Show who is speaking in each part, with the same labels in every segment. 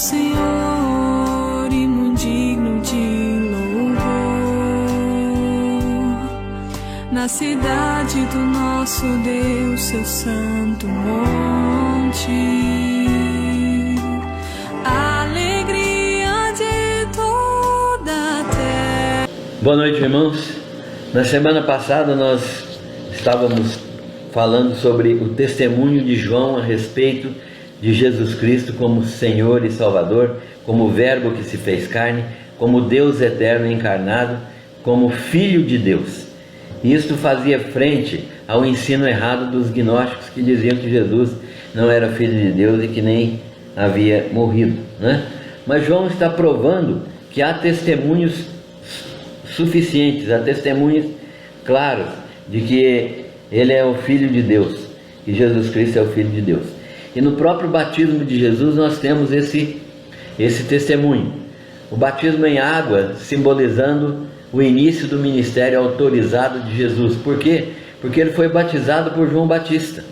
Speaker 1: Senhor e muito digno de louvor. Na cidade do nosso Deus, seu santo monte, a alegria de toda a terra.
Speaker 2: Boa noite, irmãos. Na semana passada nós estávamos falando sobre o testemunho de João a respeito de Jesus Cristo como Senhor e Salvador, como Verbo que se fez carne, como Deus eterno encarnado, como Filho de Deus. E isto fazia frente ao ensino errado dos gnósticos que diziam que Jesus não era Filho de Deus e que nem havia morrido, né? Mas João está provando que há testemunhos suficientes, há testemunhos claros de que Ele é o Filho de Deus, que Jesus Cristo é o Filho de Deus. E no próprio batismo de Jesus nós temos esse testemunho. O batismo em água simbolizando o início do ministério autorizado de Jesus. Por quê? Porque ele foi batizado por João Batista.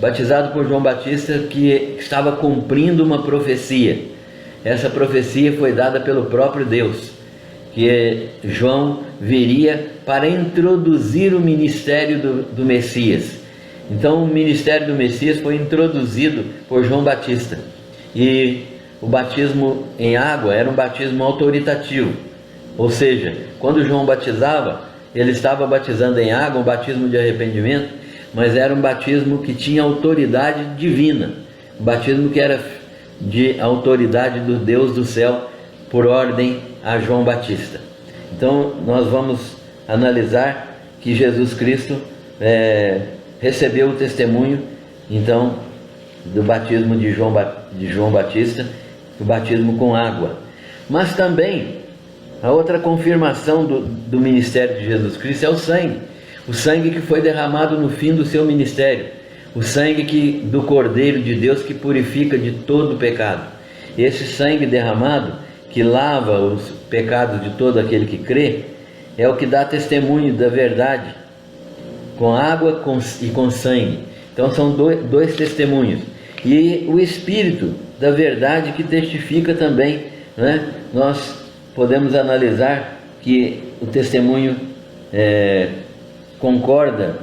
Speaker 2: Batizado por João Batista, que estava cumprindo uma profecia. Essa profecia foi dada pelo próprio Deus, que João viria para introduzir o ministério do Messias. Então o ministério do Messias foi introduzido por João Batista. E o batismo em água era um batismo autoritativo. Ou seja, quando João batizava, ele estava batizando em água, um batismo de arrependimento, mas era um batismo que tinha autoridade divina. Um batismo que era de autoridade do Deus do céu, por ordem a João Batista. Então nós vamos analisar que Jesus Cristo recebeu o testemunho então do batismo de João Batista, o batismo com água. Mas também a outra confirmação do ministério de Jesus Cristo é o sangue que foi derramado no fim do seu ministério, o sangue do Cordeiro de Deus que purifica de todo pecado. Esse sangue derramado, que lava os pecados de todo aquele que crê, é o que dá testemunho da verdade, com água e com sangue. Então são dois testemunhos. E o Espírito da verdade que testifica também, né? Nós podemos analisar que o testemunho concorda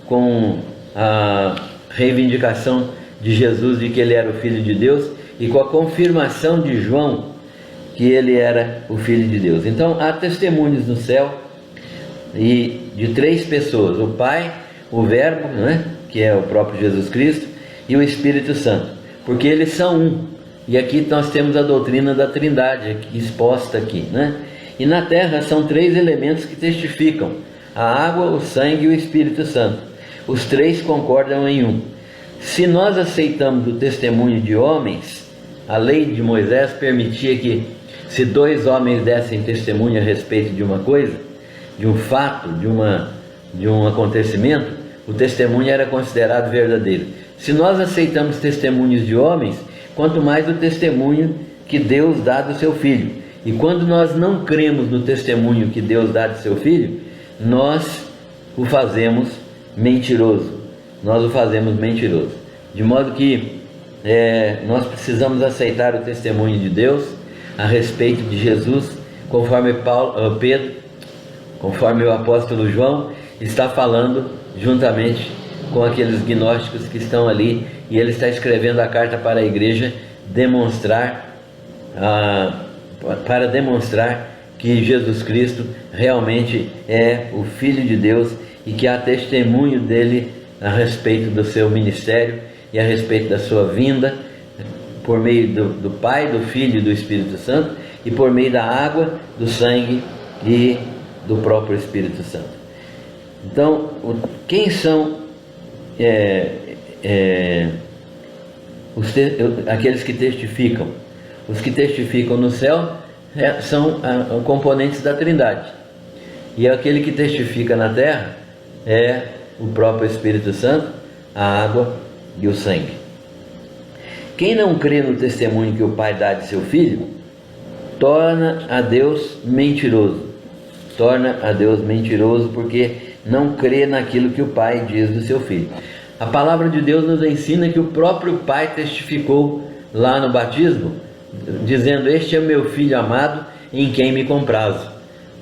Speaker 2: com a reivindicação de Jesus de que ele era o Filho de Deus e com a confirmação de João que ele era o Filho de Deus. Então há testemunhos no céu e de três pessoas: o Pai, o Verbo, né, que é o próprio Jesus Cristo, e o Espírito Santo, porque eles são um. E aqui nós temos a doutrina da Trindade exposta aqui, né? E na terra são três elementos que testificam: a água, o sangue e o Espírito Santo. Os três concordam em um. Se nós aceitamos o testemunho de homens, a lei de Moisés permitia que, se dois homens dessem testemunho a respeito de uma coisa, de um fato, de um acontecimento, o testemunho era considerado verdadeiro. Se nós aceitamos testemunhos de homens, quanto mais o testemunho que Deus dá do seu Filho. E quando nós não cremos no testemunho que Deus dá do seu Filho, nós o fazemos mentiroso. Nós o fazemos mentiroso. De modo que nós precisamos aceitar o testemunho de Deus a respeito de Jesus, conforme conforme o apóstolo João está falando juntamente com aqueles gnósticos que estão ali, e ele está escrevendo a carta para a igreja para demonstrar que Jesus Cristo realmente é o Filho de Deus e que há testemunho dele a respeito do seu ministério e a respeito da sua vinda, por meio do Pai, do Filho e do Espírito Santo, e por meio da água, do sangue e do próprio Espírito Santo. Então, quem são aqueles que testificam? Os que testificam no céu são componentes da Trindade, e aquele que testifica na terra é o próprio Espírito Santo, a água e o sangue. Quem não crê no testemunho que o Pai dá de seu Filho, torna a Deus mentiroso. Torna a Deus mentiroso, porque não crê naquilo que o Pai diz do seu Filho. A palavra de Deus nos ensina que o próprio Pai testificou lá no batismo dizendo: este é o meu filho amado, em quem me comprazo.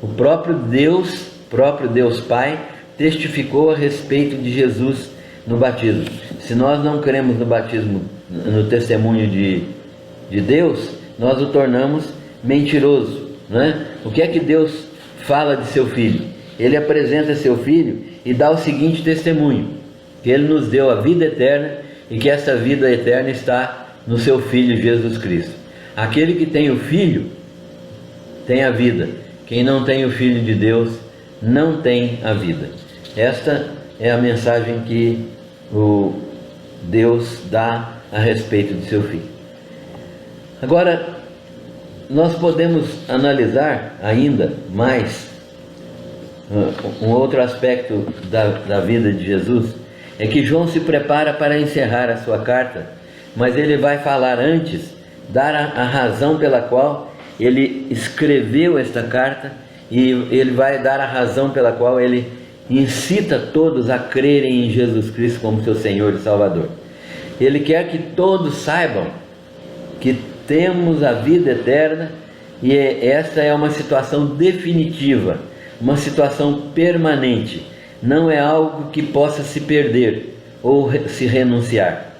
Speaker 2: O próprio Deus Pai, testificou a respeito de Jesus no batismo. Se nós não cremos no batismo, no testemunho de Deus, nós o tornamos mentiroso, não é? O que é que Deus fala de seu Filho? Ele apresenta seu Filho e dá o seguinte testemunho: que Ele nos deu a vida eterna e que essa vida eterna está no seu Filho Jesus Cristo. Aquele que tem o Filho tem a vida. Quem não tem o Filho de Deus não tem a vida. Esta é a mensagem que o Deus dá a respeito de seu Filho. Agora, nós podemos analisar ainda mais um outro aspecto da vida de Jesus. É que João se prepara para encerrar a sua carta, mas ele vai falar antes, dar a razão pela qual ele escreveu esta carta, e ele vai dar a razão pela qual ele incita todos a crerem em Jesus Cristo como seu Senhor e Salvador. Ele quer que todos saibam que temos a vida eterna, e esta é uma situação definitiva, uma situação permanente. Não é algo que possa se perder ou se renunciar.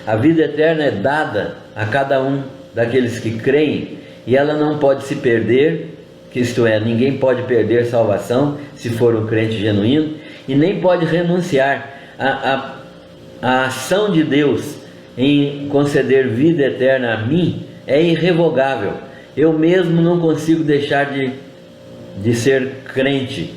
Speaker 2: A vida eterna é dada a cada um daqueles que creem, e ela não pode se perder, que isto é, ninguém pode perder salvação se for um crente genuíno, e nem pode renunciar. A ação de Deus em conceder vida eterna a mim é irrevogável. Eu mesmo não consigo deixar de ser crente.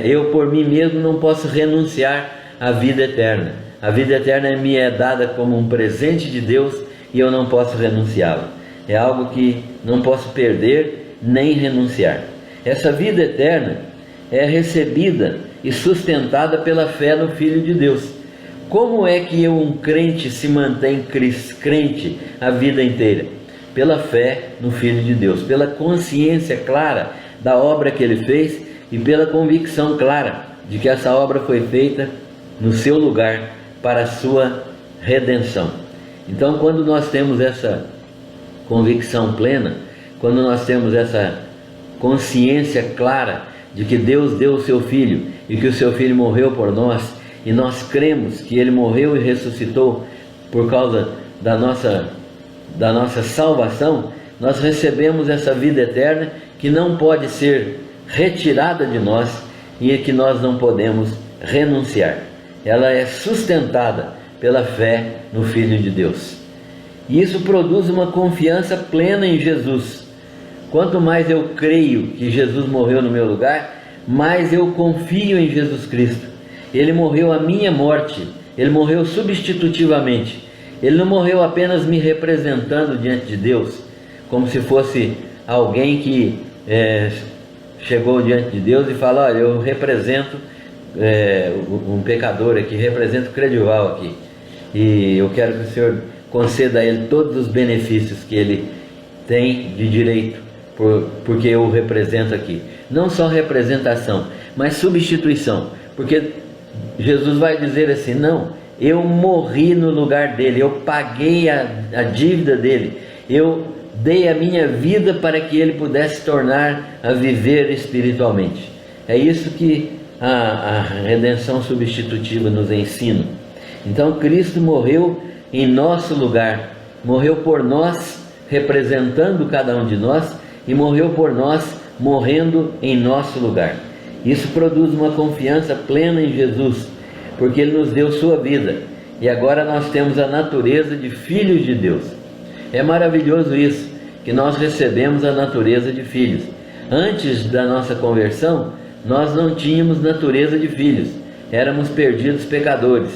Speaker 2: Eu por mim mesmo não posso renunciar à vida eterna. A vida eterna me é dada como um presente de Deus e eu não posso renunciá-la. É algo que não posso perder nem renunciar. Essa vida eterna é recebida e sustentada pela fé no Filho de Deus. Como é que um crente se mantém crente a vida inteira? Pela fé no Filho de Deus, pela consciência clara da obra que ele fez e pela convicção clara de que essa obra foi feita no seu lugar para a sua redenção. Então, quando nós temos essa convicção plena, quando nós temos essa consciência clara de que Deus deu o seu Filho e que o seu Filho morreu por nós, e nós cremos que Ele morreu e ressuscitou por causa da nossa salvação, nós recebemos essa vida eterna que não pode ser retirada de nós e que nós não podemos renunciar. Ela é sustentada pela fé no Filho de Deus. E isso produz uma confiança plena em Jesus. Quanto mais eu creio que Jesus morreu no meu lugar, mais eu confio em Jesus Cristo. Ele morreu a minha morte, Ele morreu substitutivamente. Ele não morreu apenas me representando diante de Deus, como se fosse alguém que chegou diante de Deus e fala: olha, eu represento um pecador aqui, represento o Credival aqui, e eu quero que o Senhor conceda a ele todos os benefícios que ele tem de direito, porque eu o represento aqui. Não só representação, mas substituição, porque Jesus vai dizer assim: não, eu morri no lugar dele, eu paguei a dívida dele, eu dei a minha vida para que ele pudesse tornar a viver espiritualmente. É isso que a redenção substitutiva nos ensina. Então Cristo morreu em nosso lugar, morreu por nós, representando cada um de nós, e morreu por nós, morrendo em nosso lugar. Isso produz uma confiança plena em Jesus, porque Ele nos deu sua vida, e agora nós temos a natureza de filhos de Deus. É maravilhoso isso, que nós recebemos a natureza de filhos. Antes da nossa conversão, nós não tínhamos natureza de filhos, éramos perdidos pecadores,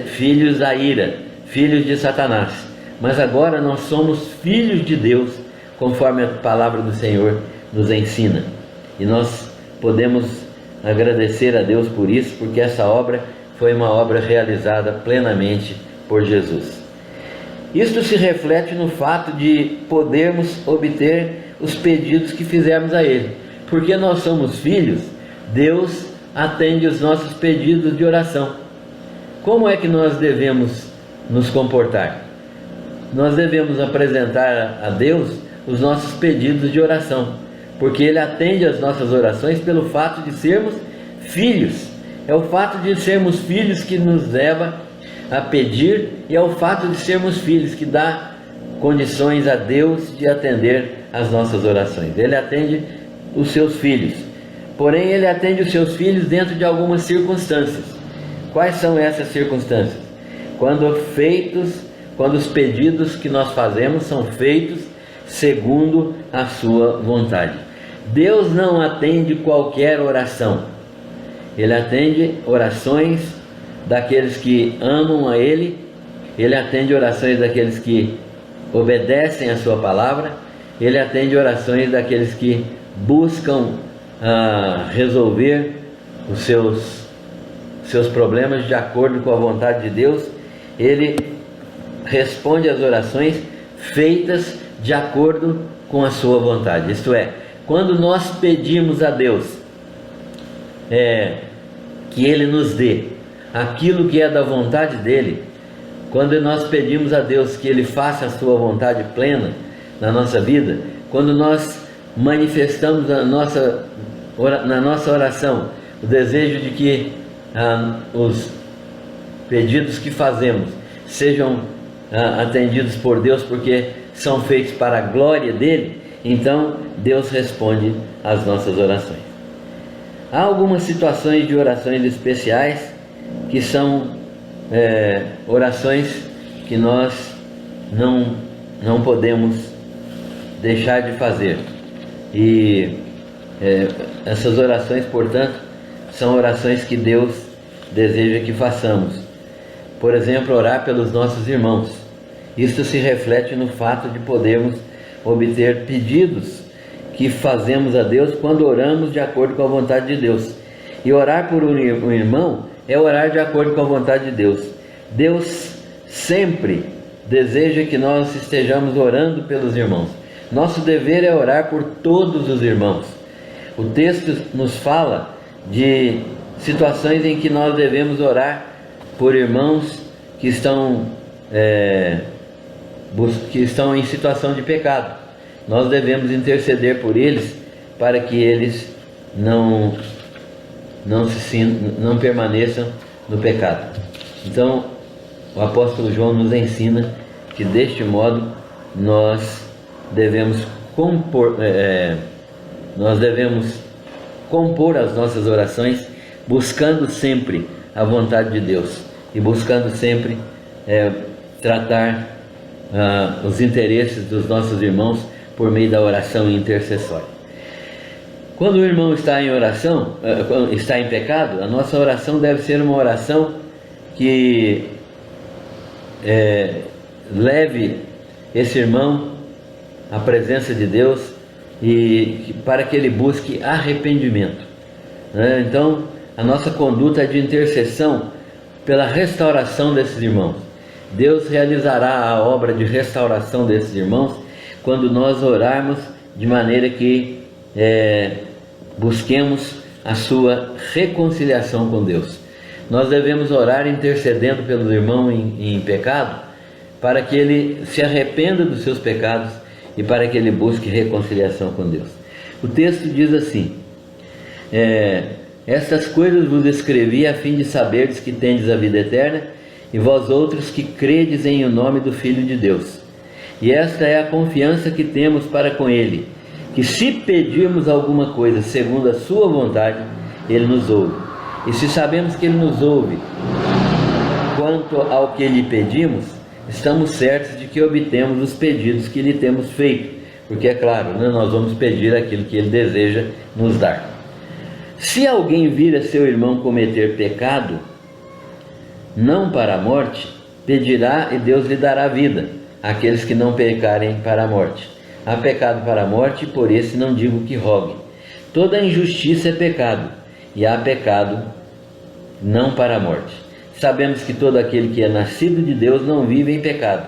Speaker 2: filhos da ira, filhos de Satanás. Mas agora nós somos filhos de Deus, conforme a palavra do Senhor nos ensina. E nós podemos agradecer a Deus por isso, porque essa obra foi uma obra realizada plenamente por Jesus. Isto se reflete no fato de podermos obter os pedidos que fizermos a Ele. Porque nós somos filhos, Deus atende os nossos pedidos de oração. Como é que nós devemos nos comportar? nós devemos apresentar a Deus os nossos pedidos de oração, porque Ele atende às nossas orações pelo fato de sermos filhos. É o fato de sermos filhos que nos leva a pedir, e é o fato de sermos filhos que dá condições a Deus de atender às nossas orações. Ele atende os seus filhos, porém Ele atende os seus filhos dentro de algumas circunstâncias. Quais são essas circunstâncias? Quando os pedidos que nós fazemos são feitos segundo a sua vontade. Deus não atende qualquer oração. Ele atende orações daqueles que amam a Ele. Ele atende orações daqueles que obedecem a sua palavra. Ele atende orações daqueles que buscam resolver os seus problemas de acordo com a vontade de Deus. Ele responde às orações feitas de acordo com a sua vontade. Isto é, quando nós pedimos a Deus que Ele nos dê aquilo que é da vontade dEle, quando nós pedimos a Deus que Ele faça a sua vontade plena na nossa vida, quando nós manifestamos na nossa oração o desejo de que os pedidos que fazemos sejam atendidos por Deus, porque são feitos para a glória dEle, então Deus responde às nossas orações. Há algumas situações de orações especiais que são orações que nós não podemos deixar de fazer, e essas orações, portanto, são orações que Deus deseja que façamos. Por exemplo, orar pelos nossos irmãos. Isto se reflete no fato de podermos obter pedidos que fazemos a Deus quando oramos de acordo com a vontade de Deus. E orar por um irmão é orar de acordo com a vontade de Deus. Deus sempre deseja que nós estejamos orando pelos irmãos. Nosso dever é orar por todos os irmãos. O texto nos fala de situações em que nós devemos orar por irmãos que estão em situação de pecado. Nós devemos interceder por eles para que eles não permaneçam no pecado. Então, o apóstolo João nos ensina que deste modo nós devemos compor as nossas orações, buscando sempre a vontade de Deus e buscando sempre tratar os interesses dos nossos irmãos por meio da oração intercessória. Quando o irmão está em oração, está em pecado, a nossa oração deve ser uma oração que leve esse irmão à presença de Deus e para que ele busque arrependimento. Então, a nossa conduta é de intercessão pela restauração desses irmãos. Deus realizará a obra de restauração desses irmãos quando nós orarmos de maneira que busquemos a sua reconciliação com Deus. Nós devemos orar intercedendo pelo irmão em pecado, para que ele se arrependa dos seus pecados e para que ele busque reconciliação com Deus. O texto diz assim: estas coisas vos escrevi a fim de saberdes que tendes a vida eterna, e vós outros que credes em o nome do Filho de Deus. E esta é a confiança que temos para com Ele, que se pedirmos alguma coisa segundo a sua vontade, Ele nos ouve. E se sabemos que Ele nos ouve quanto ao que lhe pedimos, estamos certos de que obtemos os pedidos que lhe temos feito, porque é claro, nós vamos pedir aquilo que Ele deseja nos dar. Se alguém vir a seu irmão cometer pecado, não para a morte, pedirá e Deus lhe dará vida, àqueles que não pecarem para a morte. Há pecado para a morte, por esse não digo que rogue. Toda injustiça é pecado, e há pecado não para a morte. Sabemos que todo aquele que é nascido de Deus não vive em pecado.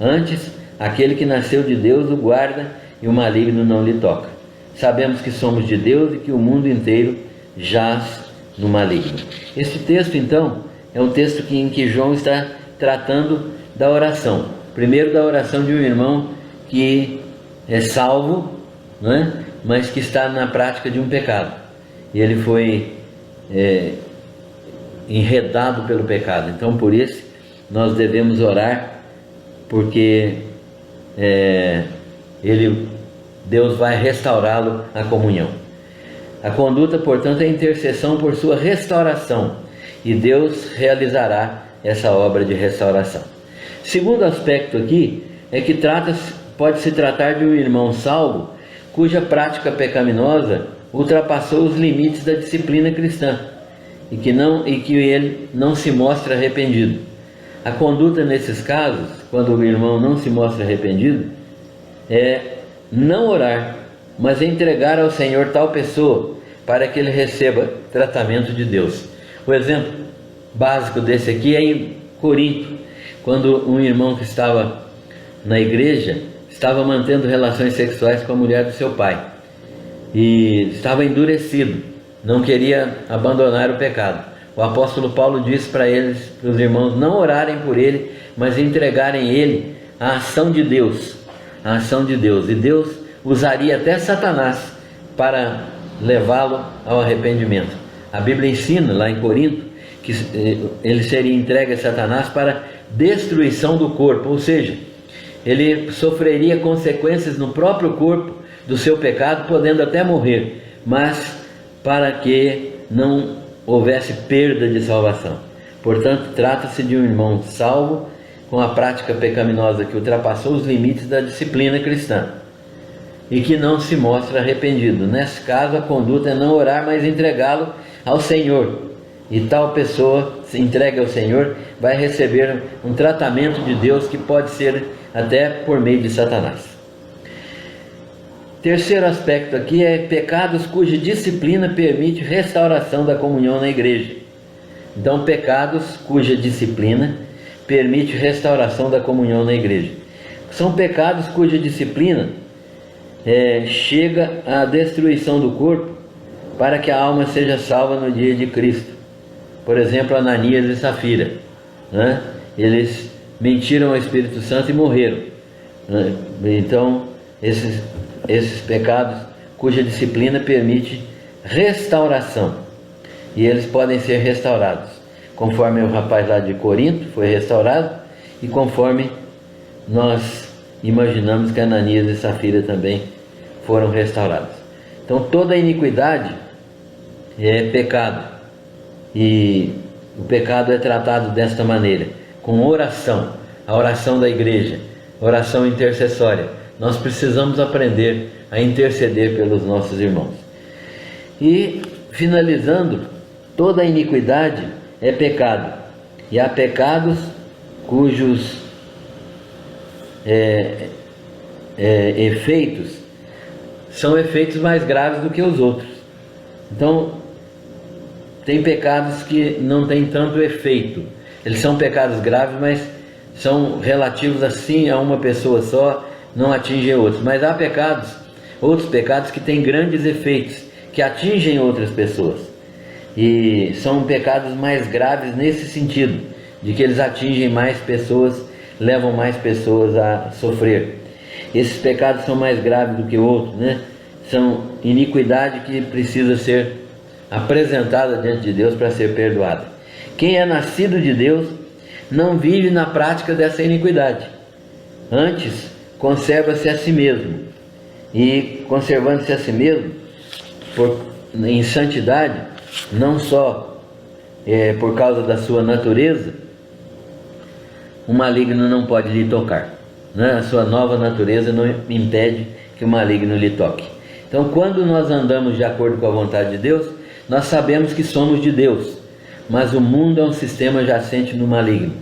Speaker 2: Antes, aquele que nasceu de Deus o guarda, e o maligno não lhe toca. Sabemos que somos de Deus e que o mundo inteiro jaz no maligno. Este texto, então, é um texto em que João está tratando da oração. Primeiro, da oração de um irmão que é salvo, não é? Mas que está na prática de um pecado. E ele foi enredado pelo pecado. Então, por isso, nós devemos orar, porque Deus vai restaurá-lo à comunhão. A conduta, portanto, é intercessão por sua restauração, e Deus realizará essa obra de restauração. Segundo aspecto aqui é que pode se tratar de um irmão salvo cuja prática pecaminosa ultrapassou os limites da disciplina cristã e que ele não se mostra arrependido. A conduta nesses casos, quando o irmão não se mostra arrependido, é não orar, mas entregar ao Senhor tal pessoa para que ele receba tratamento de Deus. O exemplo básico desse aqui é em Corinto, quando um irmão que estava na igreja estava mantendo relações sexuais com a mulher do seu pai e estava endurecido, não queria abandonar o pecado. O apóstolo Paulo disse para os irmãos, não orarem por ele, mas entregarem ele à ação de Deus, e Deus usaria até Satanás para levá-lo ao arrependimento. A Bíblia ensina lá em Corinto que ele seria entregue a Satanás para destruição do corpo, ou seja, ele sofreria consequências no próprio corpo do seu pecado, podendo até morrer, mas para que não houvesse perda de salvação. Portanto, trata-se de um irmão salvo com a prática pecaminosa que ultrapassou os limites da disciplina cristã e que não se mostra arrependido. Nesse caso, a conduta é não orar, mas entregá-lo ao Senhor. E tal pessoa, se entregue ao Senhor, vai receber um tratamento de Deus que pode ser até por meio de Satanás. Terceiro aspecto aqui é pecados cuja disciplina permite restauração da comunhão na igreja. Então, pecados cuja disciplina permite restauração da comunhão na igreja. São pecados cuja disciplina chega à destruição do corpo para que a alma seja salva no dia de Cristo. Por exemplo, Ananias e Safira, né? Eles mentiram ao Espírito Santo e morreram, né? Então, esses pecados cuja disciplina permite restauração, e eles podem ser restaurados, conforme o rapaz lá de Corinto foi restaurado, e conforme nós imaginamos que Ananias e Safira também foram restaurados. Então, toda iniquidade é pecado, e o pecado é tratado desta maneira, com oração, a oração da igreja, oração intercessória. Nós precisamos aprender a interceder pelos nossos irmãos. E, finalizando, toda iniquidade é pecado, e há pecados cujos efeitos são efeitos mais graves do que os outros. Então, tem pecados que não têm tanto efeito, eles são pecados graves, mas são relativos assim a uma pessoa só, não atingem outros. Mas há outros pecados que têm grandes efeitos, que atingem outras pessoas, e são pecados mais graves nesse sentido, de que eles atingem mais pessoas, levam mais pessoas a sofrer. Esses pecados são mais graves do que outros, né? São iniquidade que precisa ser apresentada diante de Deus para ser perdoada. Quem é nascido de Deus não vive na prática dessa iniquidade, antes conserva-se a si mesmo, e conservando-se a si mesmo em santidade, não só por causa da sua natureza, o maligno não pode lhe tocar, né? A sua nova natureza não impede que o maligno lhe toque. Então, quando nós andamos de acordo com a vontade de Deus, nós sabemos que somos de Deus, mas o mundo é um sistema jacente no maligno.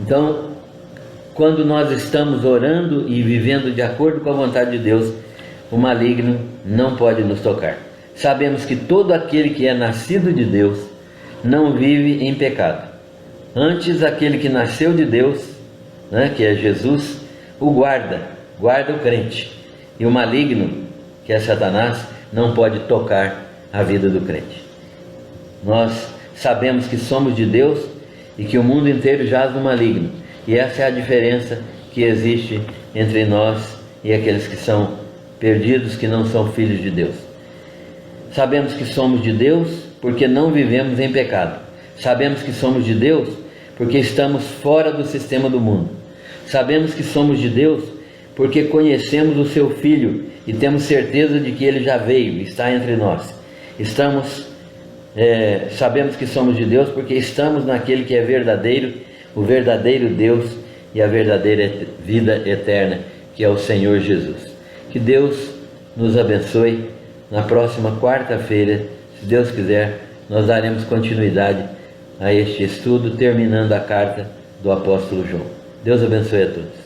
Speaker 2: Então, quando nós estamos orando e vivendo de acordo com a vontade de Deus, o maligno não pode nos tocar. Sabemos que todo aquele que é nascido de Deus não vive em pecado. Antes, aquele que nasceu de Deus, né, que é Jesus, o guarda o crente. E o maligno, que é Satanás, não pode tocar a vida do crente. Nós sabemos que somos de Deus e que o mundo inteiro jaz no maligno. E essa é a diferença que existe entre nós e aqueles que são perdidos, que não são filhos de Deus. Sabemos que somos de Deus porque não vivemos em pecado. Sabemos que somos de Deus porque estamos fora do sistema do mundo. Sabemos que somos de Deus porque conhecemos o seu Filho e temos certeza de que Ele já veio e está entre nós. Sabemos que somos de Deus porque estamos naquele que é verdadeiro, o verdadeiro Deus e a verdadeira vida eterna, que é o Senhor Jesus. Que Deus nos abençoe. Na próxima quarta-feira, se Deus quiser, nós daremos continuidade a este estudo, terminando a carta do apóstolo João. Deus abençoe a todos.